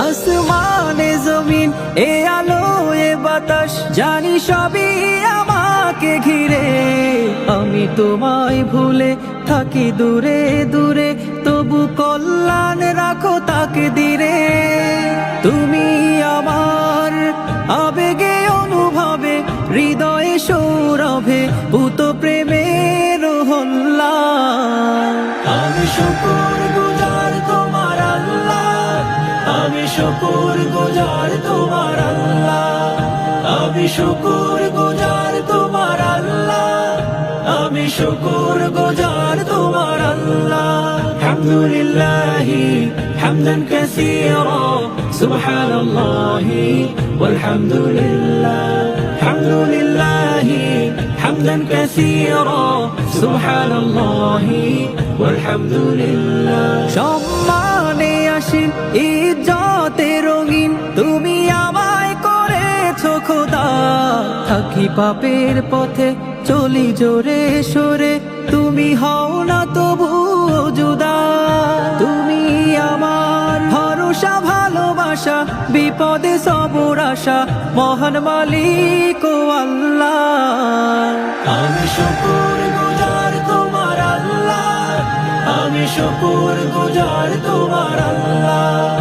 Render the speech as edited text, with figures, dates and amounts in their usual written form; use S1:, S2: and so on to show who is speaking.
S1: আসমানে জমিন এ আলো এ বাতাস জানি সবই আমাকে ঘিরে, আমি তোমায় ভুলে থাকি দূরে দূরে, তবু কল্যাণ রাখো তাকে দিরে। তুমি আমার আবেগে অনুভবে, হৃদয়ে সৌরভে পুত প্রেমের হল্লা। আমি শুকর গুজার তোমার আল্লাহ, আমি শুকর গুজার তোমার আল্লাহ, আমি শুকর গুজার তোমার আল্লাহ, আমি শুকর গুজার তোমার আল্লাহ। আলহামদুলিল্লাহি হামদান কাসীরা সুবহানাল্লাহি ওয়ালহামদুলিল্লাহ, আলহামদুলিল্লাহি হামদান কাসীরা সুবহানাল্লাহি ওয়ালহামদুলিল্লাহ। সম্মানে আসীন ইজ্জতে রঙিন তুমি আমায় করেছো খোদা, থাকি পাপের পথে চলি জোরে সরে, তুমি হও না তবু জুদা। তুমি আমার ভরসা ভালোবাসা, বিপদে সবর আশা, মহান মালিক ও আল্লাহ। আমি শুকর গুজার তোমার আল্লাহ, আমি শুকর গুজার তোমার আল্লাহ।